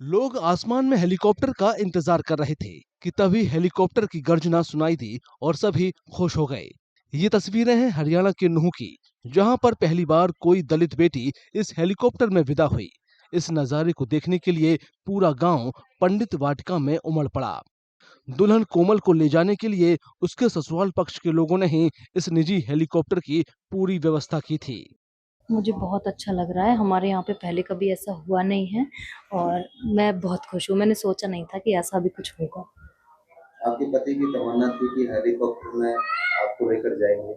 लोग आसमान में हेलीकॉप्टर का इंतजार कर रहे थे कि तभी हेलीकॉप्टर की गर्जना सुनाई दी और सभी खुश हो गए। ये तस्वीरें हैं हरियाणा के नूह की, जहां पर पहली बार कोई दलित बेटी इस हेलीकॉप्टर में विदा हुई। इस नजारे को देखने के लिए पूरा गांव पंडित वाटिका में उमड़ पड़ा। दुल्हन कोमल को ले जाने के लिए उसके ससुराल पक्ष के लोगों ने ही इस निजी हेलीकॉप्टर की पूरी व्यवस्था की थी। मुझे बहुत अच्छा लग रहा है। हमारे यहाँ पे पहले कभी ऐसा हुआ नहीं है और मैं बहुत खुश हूँ। मैंने सोचा नहीं था कि ऐसा भी कुछ होगा। आपके पति की तमन्ना थी कि हेलीकॉप्टर में आपको लेकर जाएंगे।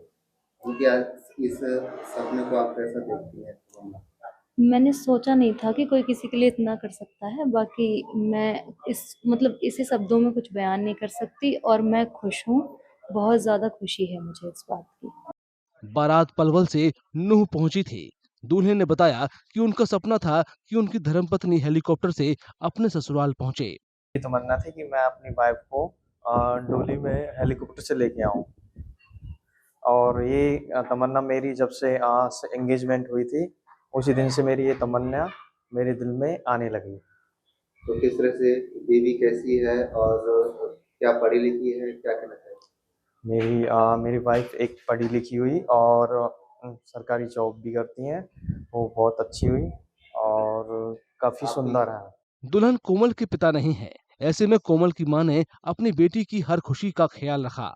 उनके आज इस सपने को आप कैसा देखती हैं तमन्ना? मैंने सोचा नहीं था कि कोई किसी के लिए इतना कर सकता है। बाकी मैं इसी शब्दों में कुछ बयान नहीं कर सकती और मैं खुश हूँ। बहुत ज़्यादा खुशी है मुझे इस बात की। बारात पलवल से नूह पहुंची थी। दूल्हे ने बताया कि उनका सपना था कि उनकी धर्मपत्नी हेलीकॉप्टर से अपने ससुराल पहुंचे। ये तमन्ना थी कि मैं अपनी वाइफ को डोली में हेलीकॉप्टर से लेके आऊं। और ये तमन्ना मेरी जब से एंगेजमेंट हुई थी, उसी दिन से मेरी ये तमन्ना मेरे दिल में आने लगी। तो किस तरह से बीवी कैसी है और क्या पढ़ी लिखी है, क्या कहना चाहिए? मेरी वाइफ एक पढ़ी लिखी हुई और सरकारी जॉब भी करती हैं। वो बहुत अच्छी हुई और काफ़ी सुंदर है। दुल्हन कोमल के पिता नहीं है। ऐसे में कोमल की मां ने अपनी बेटी की हर खुशी का ख्याल रखा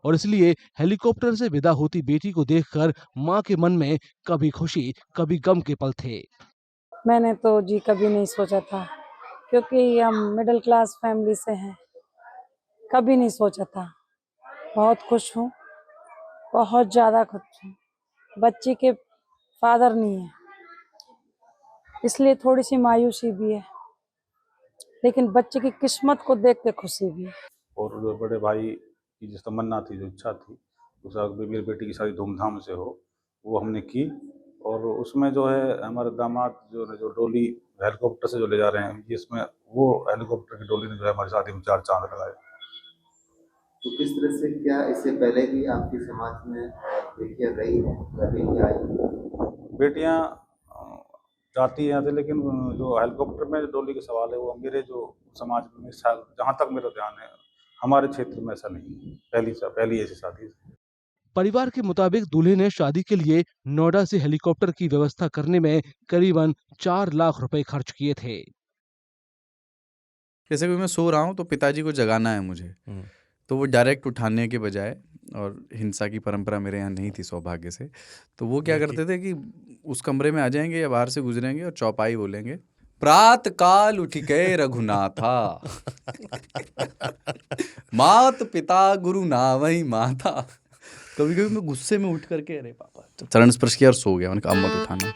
और इसलिए हेलीकॉप्टर से विदा होती बेटी को देखकर मां के मन में कभी खुशी कभी गम के पल थे। मैंने तो जी कभी नहीं सोचा था, क्योंकि हम मिडिल क्लास फैमिली से हैं। कभी नहीं सोचा था। बहुत खुश हूँ, बहुत ज़्यादा खुश हूँ। बच्चे के फादर नहीं है, इसलिए थोड़ी सी मायूसी भी है, लेकिन बच्चे की किस्मत को देख के खुशी भी है। और जो बड़े भाई की जो तमन्ना थी, जो इच्छा थी, उस मेरी बेटी की शादी धूमधाम से हो, वो हमने की। और उसमें जो है हमारे दामाद जो डोली हेलीकॉप्टर से जो ले जा रहे हैं, जिसमें वो हेलीकॉप्टर की डोली ने जो है हमारी शादी में 4 चांद लगाए। तो किस तरह से, क्या इससे पहले भी आपके समाज में बेटियां रही हैं या बेटियां आई? बेटियां जाती हैं, लेकिन जो हेलीकॉप्टर में जो डोली का सवाल है, वो मेरे जो समाज में जहाँ तक मेरा ध्यान है, हमारे क्षेत्र में ऐसा नहीं है। पहली ऐसी शादी। परिवार के मुताबिक दूल्हे ने शादी के लिए नोएडा से हेलीकॉप्टर की व्यवस्था करने में करीबन 4 लाख रुपए खर्च किए थे। जैसे कि मैं सो रहा हूँ तो पिताजी को जगाना है मुझे, तो वो डायरेक्ट उठाने के बजाय, और हिंसा की परंपरा मेरे यहाँ नहीं थी सौभाग्य से, तो वो क्या करते थे कि उस कमरे में आ जाएंगे या बाहर से गुजरेंगे और चौपाई बोलेंगे, प्रात काल उठिके रघुनाथा मात पिता गुरु नावई माता। कभी कभी मैं गुस्से में उठ करके अरे पापा चरण स्पर्श किया और सो गया। मैंने कहा अब मत उठाना।